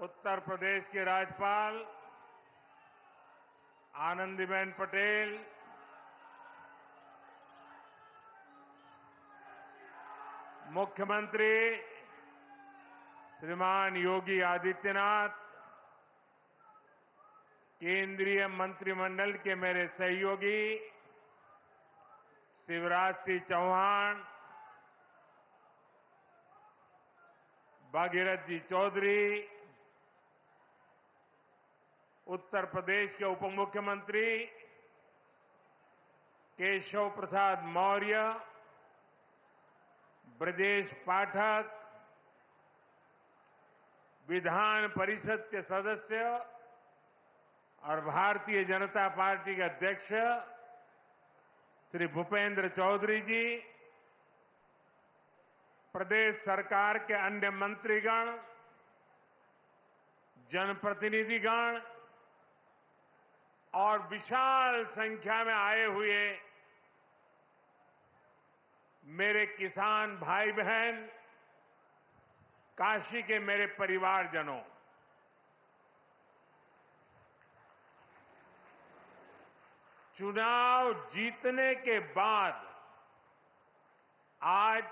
उत्तर प्रदेश के राज्यपाल आनंदीबेन पटेल, मुख्यमंत्री श्रीमान योगी आदित्यनाथ, केंद्रीय मंत्रिमंडल के मेरे सहयोगी शिवराज सिंह चौहान, भागीरथ जी चौधरी, उत्तर प्रदेश के उप मुख्यमंत्री केशव प्रसाद मौर्य, ब्रजेश पाठक, विधान परिषद के सदस्य और भारतीय जनता पार्टी के अध्यक्ष श्री भूपेंद्र चौधरी जी, प्रदेश सरकार के अन्य मंत्रीगण, जनप्रतिनिधिगण और विशाल संख्या में आए हुए मेरे किसान भाई बहन, काशी के मेरे परिवारजनों, चुनाव जीतने के बाद आज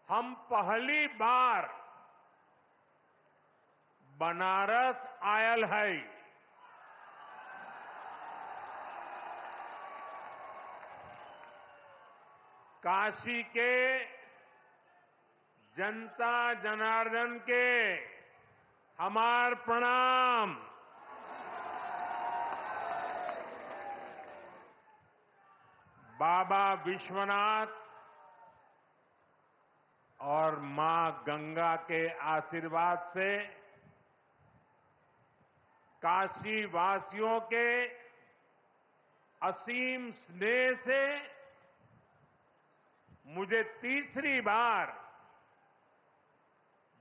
हम पहली बार बनारस आयल है। काशी के जनता जनार्दन के हमार प्रणाम। बाबा विश्वनाथ और मां गंगा के आशीर्वाद से काशी वासियों के असीम स्नेह से मुझे तीसरी बार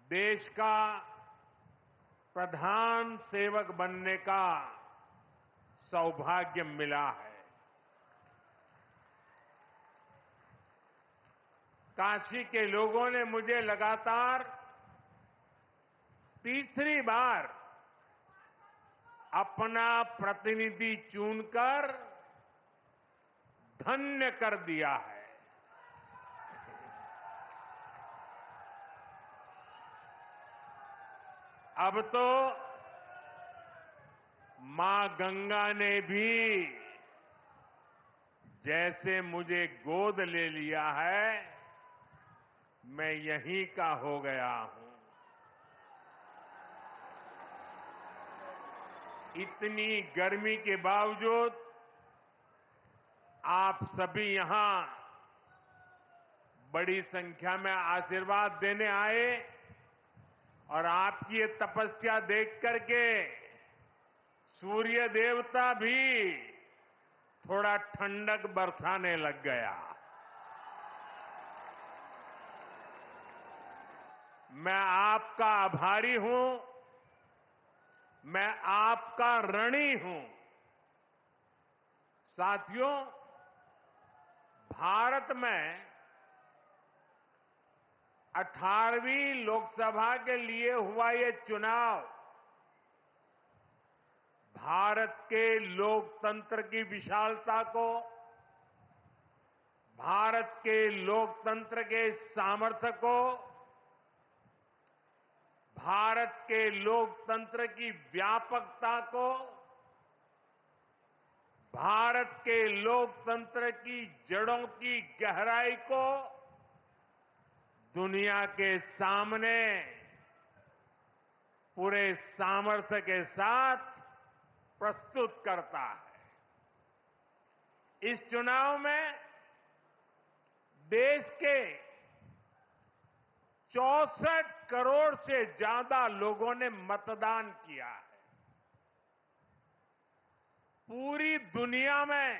देश का प्रधान सेवक बनने का सौभाग्य मिला है। काशी के लोगों ने मुझे लगातार तीसरी बार अपना प्रतिनिधि चुनकर धन्य कर दिया है। अब तो मां गंगा ने भी जैसे मुझे गोद ले लिया है, मैं यहीं का हो गया हूं। इतनी गर्मी के बावजूद आप सभी यहां बड़ी संख्या में आशीर्वाद देने आए और आपकी ये तपस्या देख करके सूर्य देवता भी थोड़ा ठंडक बरसाने लग गया। मैं आपका आभारी हूं, मैं आपका ऋणी हूं। साथियों, भारत में 18वीं लोकसभा के लिए हुआ ये चुनाव भारत के लोकतंत्र की विशालता को, भारत के लोकतंत्र के सामर्थ्य को, भारत के लोकतंत्र की व्यापकता को, भारत के लोकतंत्र की जड़ों की गहराई को दुनिया के सामने पूरे सामर्थ्य के साथ प्रस्तुत करता है। इस चुनाव में देश के 64 करोड़ से ज्यादा लोगों ने मतदान किया है। पूरी दुनिया में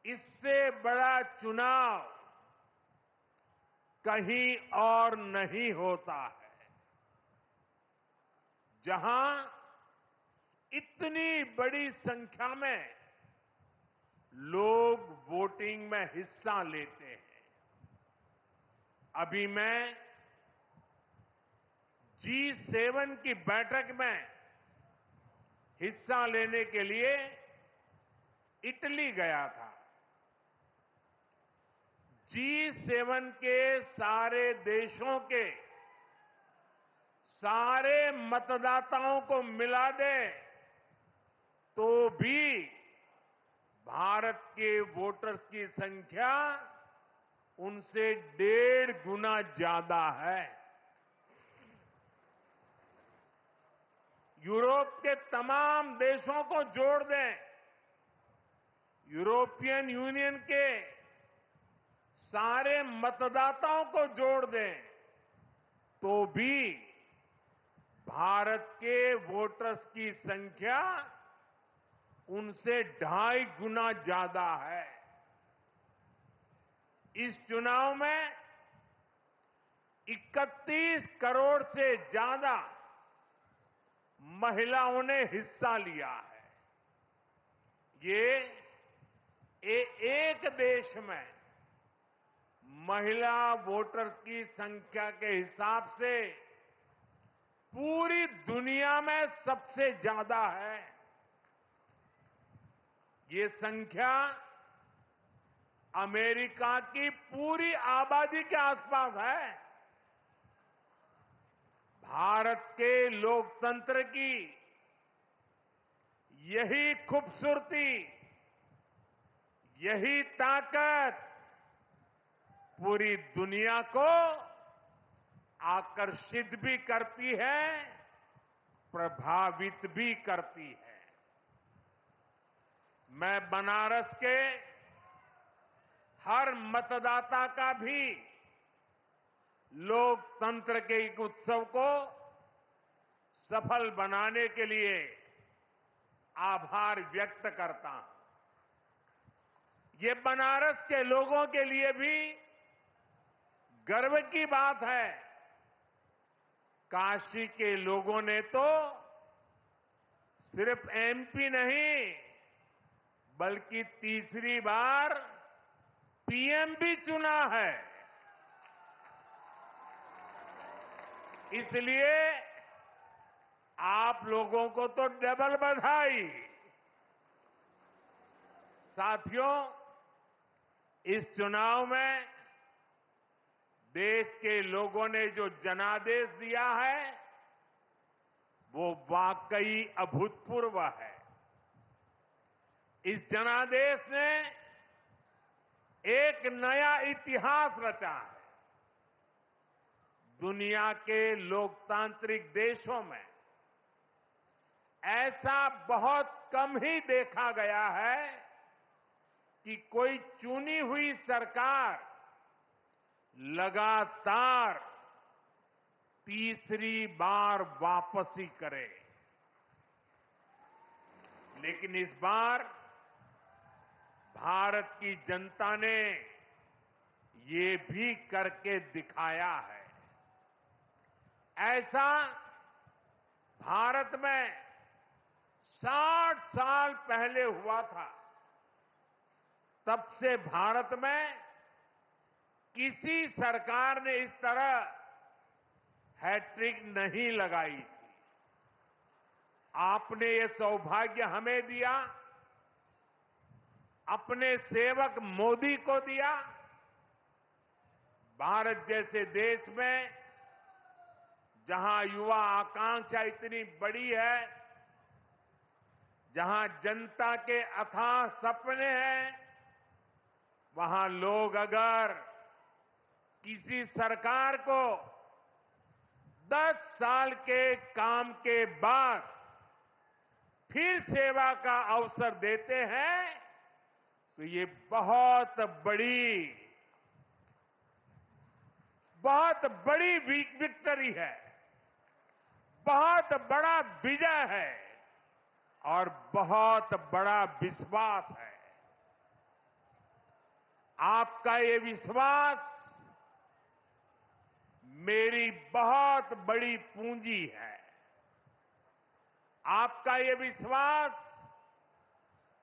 इससे बड़ा चुनाव कहीं और नहीं होता है, जहां इतनी बड़ी संख्या में लोग वोटिंग में हिस्सा लेते हैं। अभी मैं G7 की बैठक में हिस्सा लेने के लिए इटली गया था। G7 के सारे देशों के सारे मतदाताओं को मिला दे तो भी भारत के वोटर्स की संख्या उनसे 1.5 गुना ज्यादा है। यूरोप के तमाम देशों को जोड़ दें, यूरोपियन यूनियन के सारे मतदाताओं को जोड़ दें तो भी भारत के वोटर्स की संख्या उनसे 2.5 गुना ज्यादा है। इस चुनाव में 31 करोड़ से ज्यादा महिलाओं ने हिस्सा लिया है। ये एक देश में महिला वोटर्स की संख्या के हिसाब से पूरी दुनिया में सबसे ज्यादा है। ये संख्या अमेरिका की पूरी आबादी के आसपास है। भारत के लोकतंत्र की यही खूबसूरती, यही ताकत पूरी दुनिया को आकर्षित भी करती है, प्रभावित भी करती है। मैं बनारस के हर मतदाता का भी लोकतंत्र के एक उत्सव को सफल बनाने के लिए आभार व्यक्त करता हूं। ये बनारस के लोगों के लिए भी गर्व की बात है। काशी के लोगों ने तो सिर्फ एमपी नहीं बल्कि तीसरी बार पीएम भी चुना है। इसलिए आप लोगों को तो डबल बधाई। साथियों, इस चुनाव में देश के लोगों ने जो जनादेश दिया है वो वाकई अभूतपूर्व है। इस जनादेश ने एक नया इतिहास रचा है। दुनिया के लोकतांत्रिक देशों में ऐसा बहुत कम ही देखा गया है कि कोई चुनी हुई सरकार लगातार तीसरी बार वापसी करे। लेकिन इस बार भारत की जनता ने ये भी करके दिखाया है। ऐसा भारत में 60 साल पहले हुआ था। तब से भारत में किसी सरकार ने इस तरह हैट्रिक नहीं लगाई थी। आपने ये सौभाग्य हमें दिया, अपने सेवक मोदी को दिया। भारत जैसे देश में जहां युवा आकांक्षा इतनी बड़ी है, जहां जनता के अथाह सपने हैं, वहां लोग अगर किसी सरकार को 10 साल के काम के बाद फिर सेवा का अवसर देते हैं तो ये बहुत बड़ी विक्ट्री है, बहुत बड़ा विजय है और बहुत बड़ा विश्वास है। आपका ये विश्वास मेरी बहुत बड़ी पूंजी है। आपका ये विश्वास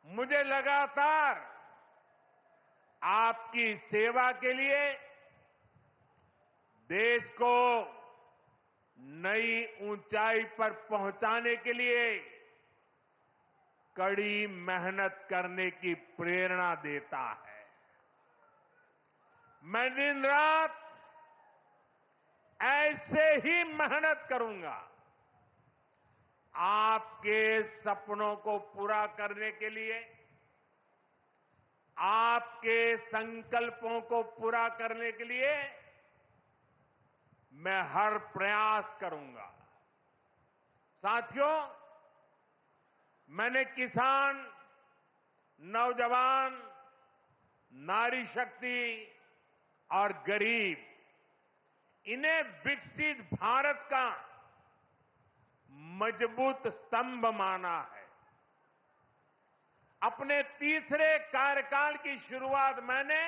मुझे लगातार आपकी सेवा के लिए, देश को नई ऊंचाई पर पहुंचाने के लिए कड़ी मेहनत करने की प्रेरणा देता है। मैं दिन रात ऐसे ही मेहनत करूंगा आपके सपनों को पूरा करने के लिए, आपके संकल्पों को पूरा करने के लिए मैं हर प्रयास करूंगा। साथियों, मैंने किसान, नौजवान, नारी शक्ति और गरीब, इन्हें विकसित भारत का मजबूत स्तंभ माना है। अपने तीसरे कार्यकाल की शुरुआत मैंने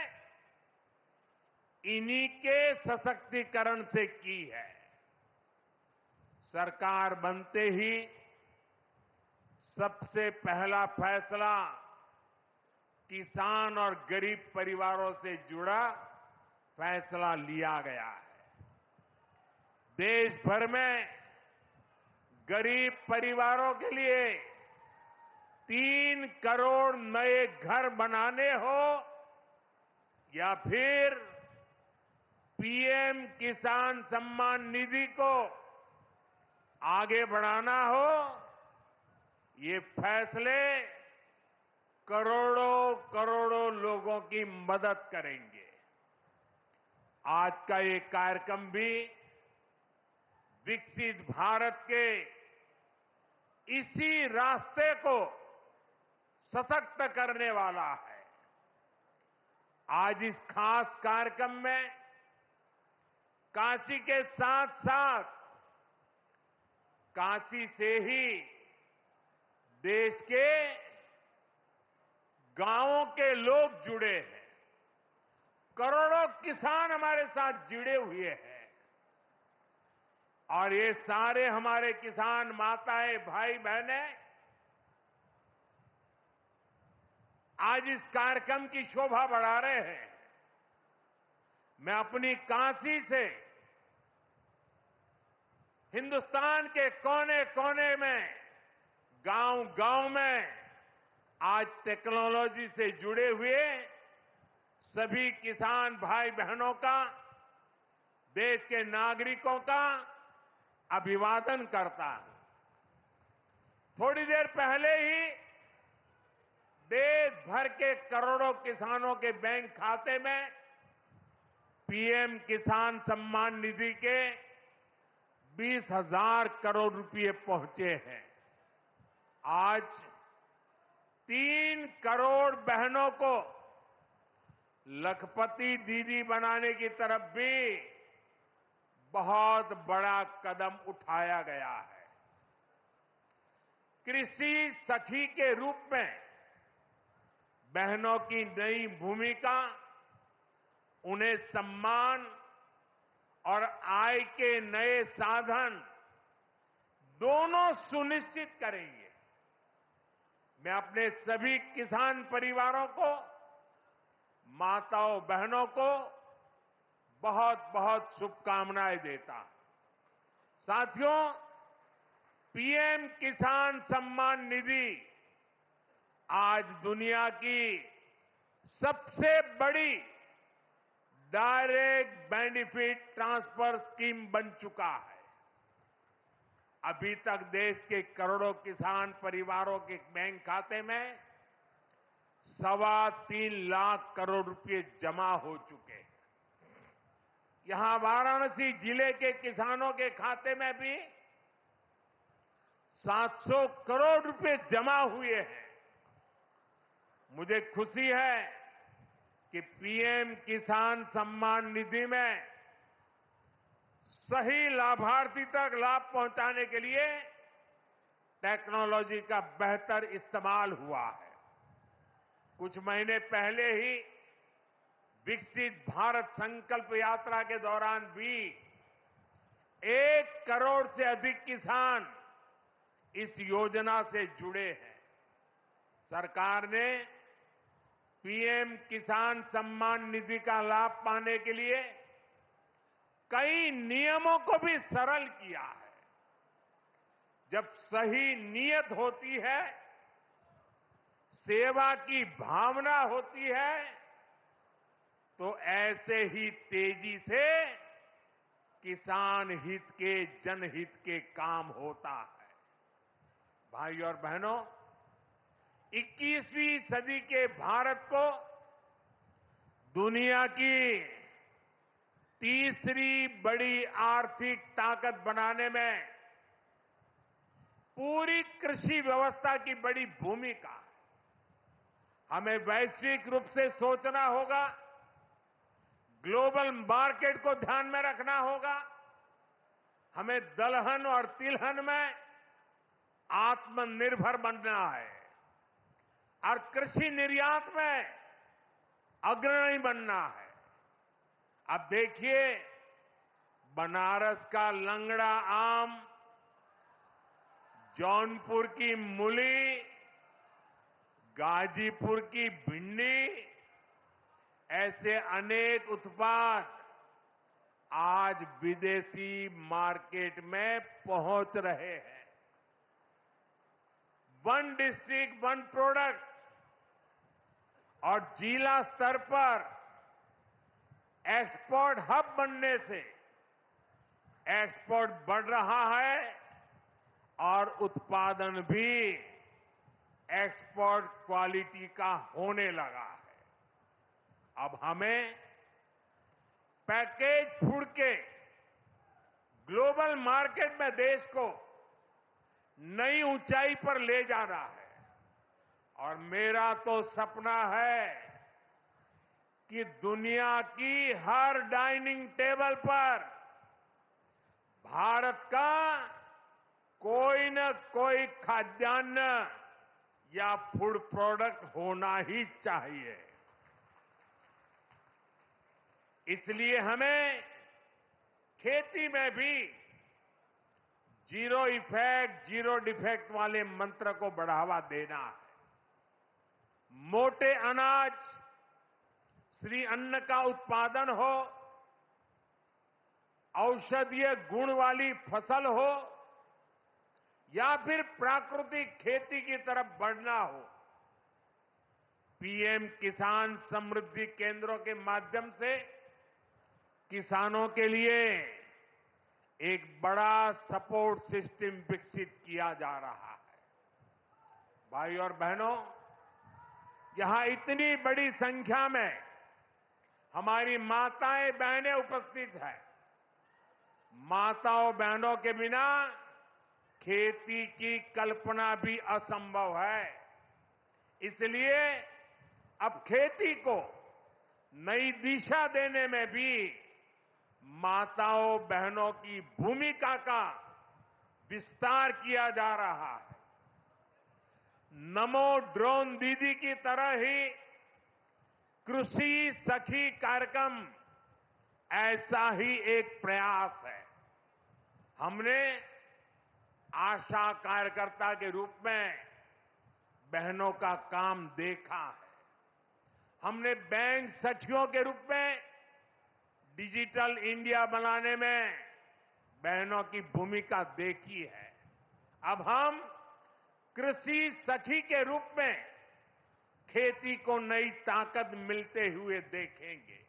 इन्हीं के सशक्तिकरण से की है। सरकार बनते ही सबसे पहला फैसला किसान और गरीब परिवारों से जुड़ा फैसला लिया गया है। देश भर में गरीब परिवारों के लिए 3 करोड़ नए घर बनाने हो या फिर पीएम किसान सम्मान निधि को आगे बढ़ाना हो, ये फैसले करोड़ों करोड़ों लोगों की मदद करेंगे। आज का ये कार्यक्रम भी विकसित भारत के इसी रास्ते को सशक्त करने वाला है। आज इस खास कार्यक्रम में काशी के साथ साथ काशी से ही देश के गांवों के लोग जुड़े हैं। करोड़ों किसान हमारे साथ जुड़े हुए हैं और ये सारे हमारे किसान माताएं, भाई बहनें आज इस कार्यक्रम की शोभा बढ़ा रहे हैं। मैं अपनी काशी से हिंदुस्तान के कोने कोने में, गांव गांव में आज टेक्नोलॉजी से जुड़े हुए सभी किसान भाई बहनों का, देश के नागरिकों का अभिवादन करता हूं। थोड़ी देर पहले ही देश भर के करोड़ों किसानों के बैंक खाते में पीएम किसान सम्मान निधि के 20,000 करोड़ रुपए पहुंचे हैं। आज 3 करोड़ बहनों को लखपति दीदी बनाने की तरफ भी बहुत बड़ा कदम उठाया गया है। कृषि सखी के रूप में बहनों की नई भूमिका उन्हें सम्मान और आय के नए साधन दोनों सुनिश्चित करेंगे। मैं अपने सभी किसान परिवारों को, माताओं बहनों को बहुत बहुत शुभकामनाएं देता हूं। साथियों, पीएम किसान सम्मान निधि आज दुनिया की सबसे बड़ी डायरेक्ट बेनिफिट ट्रांसफर स्कीम बन चुका है। अभी तक देश के करोड़ों किसान परिवारों के बैंक खाते में 3.25 लाख करोड़ रुपए जमा हो चुके हैं। यहां वाराणसी जिले के किसानों के खाते में भी 700 करोड़ रुपए जमा हुए हैं। मुझे खुशी है कि पीएम किसान सम्मान निधि में सही लाभार्थी तक लाभ पहुंचाने के लिए टेक्नोलॉजी का बेहतर इस्तेमाल हुआ है। कुछ महीने पहले ही विकसित भारत संकल्प यात्रा के दौरान भी 1 करोड़ से अधिक किसान इस योजना से जुड़े हैं। सरकार ने पीएम किसान सम्मान निधि का लाभ पाने के लिए कई नियमों को भी सरल किया है। जब सही नीयत होती है, सेवा की भावना होती है, तो ऐसे ही तेजी से किसान हित के, जनहित के काम होता है। भाई और बहनों, 21वीं सदी के भारत को दुनिया की तीसरी बड़ी आर्थिक ताकत बनाने में पूरी कृषि व्यवस्था की बड़ी भूमिका है। हमें वैश्विक रूप से सोचना होगा, ग्लोबल मार्केट को ध्यान में रखना होगा, हमें दलहन और तिलहन में आत्मनिर्भर बनना है और कृषि निर्यात में अग्रणी बनना है। अब देखिए, बनारस का लंगड़ा आम, जौनपुर की मूली, गाजीपुर की भिंडी, ऐसे अनेक उत्पाद आज विदेशी मार्केट में पहुंच रहे हैं। वन डिस्ट्रिक्ट वन प्रोडक्ट और जिला स्तर पर एक्सपोर्ट हब बनने से एक्सपोर्ट बढ़ रहा है और उत्पादन भी एक्सपोर्ट क्वालिटी का होने लगा है। अब हमें पैकेज फूड के ग्लोबल मार्केट में देश को नई ऊंचाई पर ले जाना है और मेरा तो सपना है कि दुनिया की हर डाइनिंग टेबल पर भारत का कोई न कोई खाद्यान्न या फूड प्रोडक्ट होना ही चाहिए। इसलिए हमें खेती में भी जीरो इफेक्ट, जीरो डिफेक्ट वाले मंत्र को बढ़ावा देना है। मोटे अनाज, श्री अन्न का उत्पादन हो, औषधीय गुण वाली फसल हो या फिर प्राकृतिक खेती की तरफ बढ़ना हो, पीएम किसान समृद्धि केंद्रों के माध्यम से किसानों के लिए एक बड़ा सपोर्ट सिस्टम विकसित किया जा रहा है। भाई और बहनों, यहां इतनी बड़ी संख्या में हमारी माताएं बहनें उपस्थित हैं। माताओं बहनों के बिना खेती की कल्पना भी असंभव है। इसलिए अब खेती को नई दिशा देने में भी माताओं बहनों की भूमिका का विस्तार किया जा रहा है। नमो ड्रोन दीदी की तरह ही कृषि सखी कार्यक्रम ऐसा ही एक प्रयास है। हमने आशा कार्यकर्ता के रूप में बहनों का काम देखा है। हमने बैंक सखियों के रूप में डिजिटल इंडिया बनाने में बहनों की भूमिका देखी है। अब हम कृषि सखी के रूप में खेती को नई ताकत मिलते हुए देखेंगे।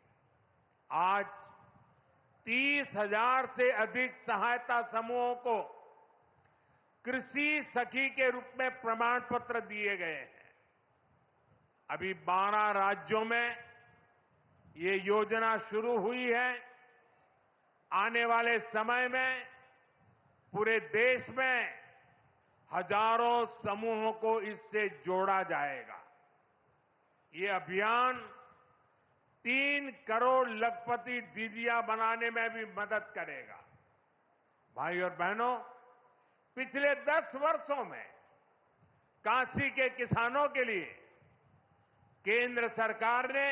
आज 30,000 से अधिक सहायता समूहों को कृषि सखी के रूप में प्रमाण पत्र दिए गए हैं। अभी 12 राज्यों में ये योजना शुरू हुई है। आने वाले समय में पूरे देश में हजारों समूहों को इससे जोड़ा जाएगा। ये अभियान 3 करोड़ लखपति दीदियां बनाने में भी मदद करेगा। भाई और बहनों, पिछले 10 वर्षों में काशी के किसानों के लिए केंद्र सरकार ने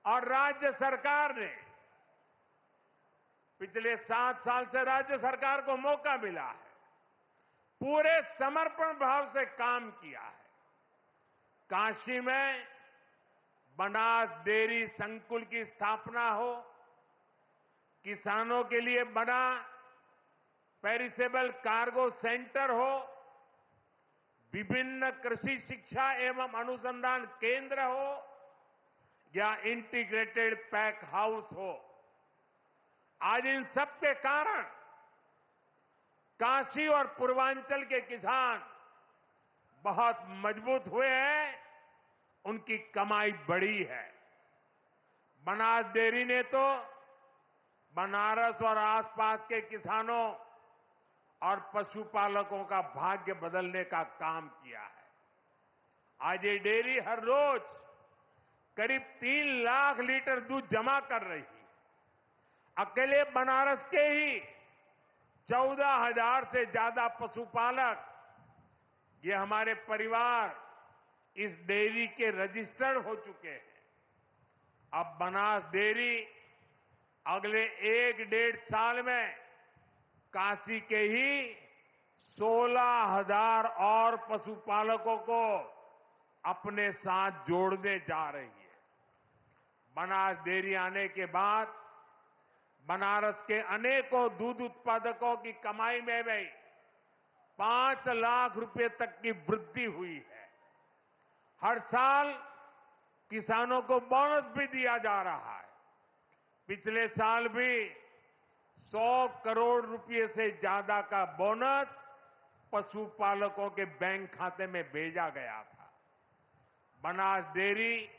और राज्य सरकार ने, पिछले 7 साल से राज्य सरकार को मौका मिला है, पूरे समर्पण भाव से काम किया है। काशी में बनास डेयरी संकुल की स्थापना हो, किसानों के लिए बना पेरिसेबल कार्गो सेंटर हो, विभिन्न कृषि शिक्षा एवं अनुसंधान केंद्र हो या इंटीग्रेटेड पैक हाउस हो, आज इन सब के कारण काशी और पूर्वांचल के किसान बहुत मजबूत हुए हैं, उनकी कमाई बढ़ी है। बनास डेयरी ने तो बनारस और आसपास के किसानों और पशुपालकों का भाग्य बदलने का काम किया है। आज ये डेयरी हर रोज करीब 3 लाख लीटर दूध जमा कर रही है। अकेले बनारस के ही 14,000 से ज्यादा पशुपालक, ये हमारे परिवार इस डेयरी के रजिस्टर्ड हो चुके हैं। अब बनास डेयरी अगले 1-1.5 साल में काशी के ही 16,000 और पशुपालकों को अपने साथ जोड़ने जा रही है। बनास डेयरी आने के बाद बनारस के अनेकों दूध उत्पादकों की कमाई में भी 5 लाख रुपए तक की वृद्धि हुई है। हर साल किसानों को बोनस भी दिया जा रहा है। पिछले साल भी 100 करोड़ रुपए से ज्यादा का बोनस पशुपालकों के बैंक खाते में भेजा गया था। बनास डेयरी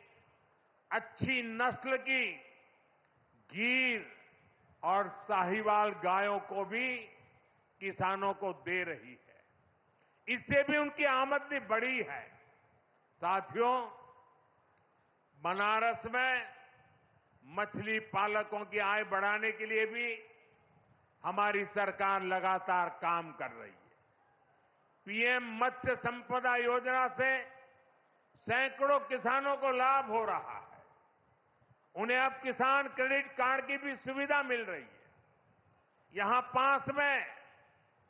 अच्छी नस्ल की गीर और साहिवाल गायों को भी किसानों को दे रही है। इससे भी उनकी आमदनी बढ़ी है। साथियों, बनारस में मछली पालकों की आय बढ़ाने के लिए भी हमारी सरकार लगातार काम कर रही है। पीएम मत्स्य संपदा योजना से सैकड़ों किसानों को लाभ हो रहा है। उन्हें अब किसान क्रेडिट कार्ड की भी सुविधा मिल रही है। यहां पास में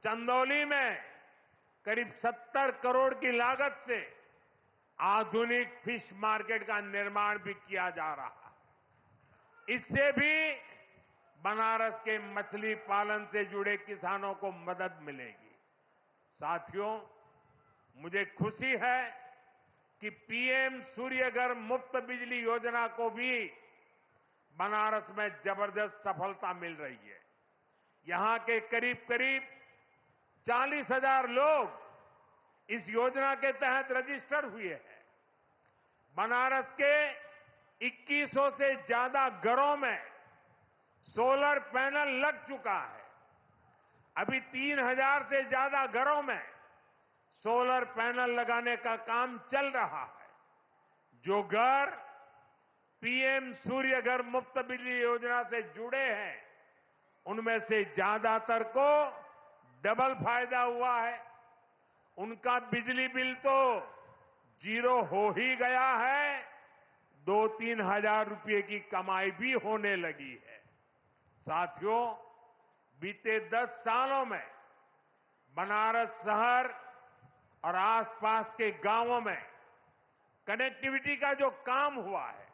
चंदौली में करीब 70 करोड़ की लागत से आधुनिक फिश मार्केट का निर्माण भी किया जा रहा है। इससे भी बनारस के मछली पालन से जुड़े किसानों को मदद मिलेगी। साथियों, मुझे खुशी है कि पीएम सूर्यघर मुफ्त बिजली योजना को भी बनारस में जबरदस्त सफलता मिल रही है। यहां के करीब 40,000 लोग इस योजना के तहत रजिस्टर हुए हैं। बनारस के 2100 से ज्यादा घरों में सोलर पैनल लग चुका है। अभी 3,000 से ज्यादा घरों में सोलर पैनल लगाने का काम चल रहा है। जो घर पीएम सूर्यघर मुफ्त बिजली योजना से जुड़े हैं, उनमें से ज्यादातर को डबल फायदा हुआ है। उनका बिजली बिल तो 0 हो ही गया है, 2-3 हजार रुपए की कमाई भी होने लगी है। साथियों, बीते 10 सालों में बनारस शहर और आसपास के गांवों में कनेक्टिविटी का जो काम हुआ है,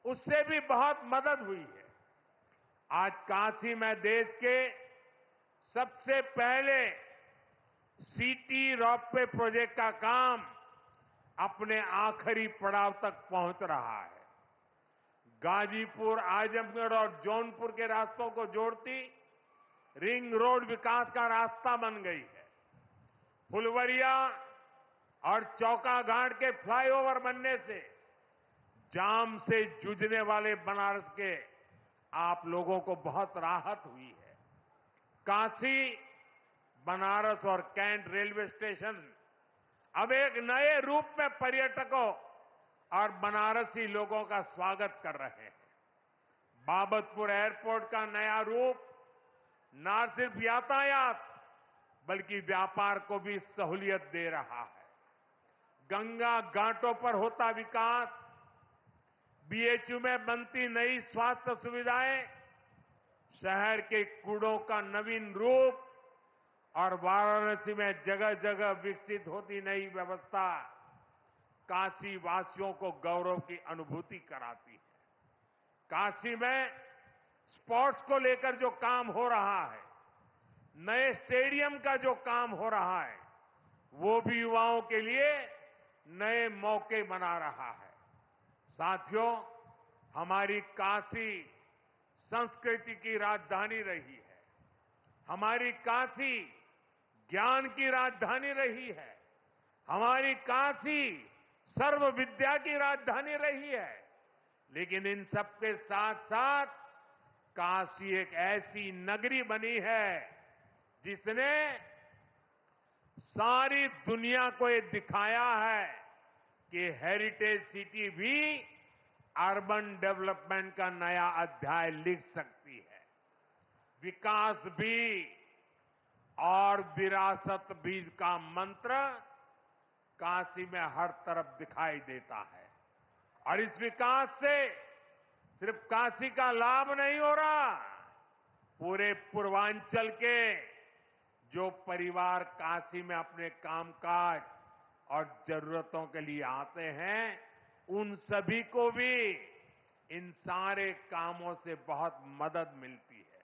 उससे भी बहुत मदद हुई है। आज काशी में देश के सबसे पहले सिटी रोपवे प्रोजेक्ट का काम अपने आखिरी पड़ाव तक पहुंच रहा है। गाजीपुर, आजमगढ़ और जौनपुर के रास्तों को जोड़ती रिंग रोड विकास का रास्ता बन गई है। फुलवरिया और चौका घाट के फ्लाईओवर बनने से जाम से जूझने वाले बनारस के आप लोगों को बहुत राहत हुई है। काशी, बनारस और कैंट रेलवे स्टेशन अब एक नए रूप में पर्यटकों और बनारसी लोगों का स्वागत कर रहे हैं। बाबतपुर एयरपोर्ट का नया रूप न सिर्फ यातायात बल्कि व्यापार को भी सहूलियत दे रहा है। गंगा घाटों पर होता विकास, बीएचयू में बनती नई स्वास्थ्य सुविधाएं, शहर के कूड़ों का नवीन रूप और वाराणसी में जगह जगह विकसित होती नई व्यवस्था काशी वासियों को गौरव की अनुभूति कराती है। काशी में स्पोर्ट्स को लेकर जो काम हो रहा है, नए स्टेडियम का जो काम हो रहा है, वो भी युवाओं के लिए नए मौके बना रहा है। साथियों, हमारी काशी संस्कृति की राजधानी रही है। हमारी काशी ज्ञान की राजधानी रही है। हमारी काशी सर्व विद्या की राजधानी रही है। लेकिन इन सबके साथ साथ काशी एक ऐसी नगरी बनी है जिसने सारी दुनिया को ये दिखाया है कि हेरिटेज सिटी भी अर्बन डेवलपमेंट का नया अध्याय लिख सकती है। विकास भी और विरासत भी का मंत्र काशी में हर तरफ दिखाई देता है। और इस विकास से सिर्फ काशी का लाभ नहीं हो रहा, पूरे पूर्वांचल के जो परिवार काशी में अपने कामकाज और जरूरतों के लिए आते हैं, उन सभी को भी इन सारे कामों से बहुत मदद मिलती है।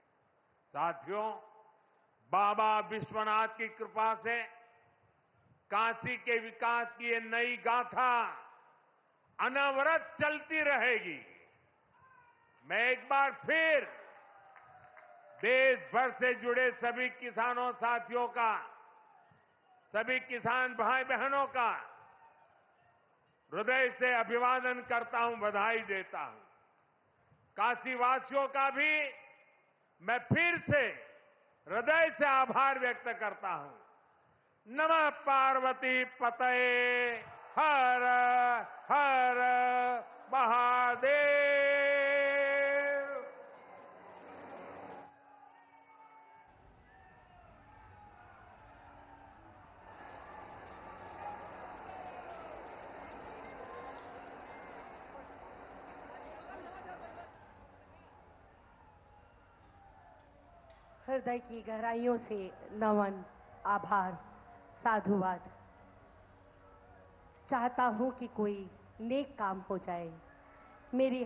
साथियों, बाबा विश्वनाथ की कृपा से काशी के विकास की ये नई गाथा अनवरत चलती रहेगी। मैं एक बार फिर देश भर से जुड़े सभी किसानों साथियों का, सभी किसान भाई बहनों का हृदय से अभिवादन करता हूं, बधाई देता हूं। काशीवासियों का भी मैं फिर से हृदय से आभार व्यक्त करता हूं। नमः पार्वती पतये हर हर महादेव। हृदय की गहराइयों से नमन, आभार, साधुवाद। चाहता हूं कि कोई नेक काम हो जाए। मेरी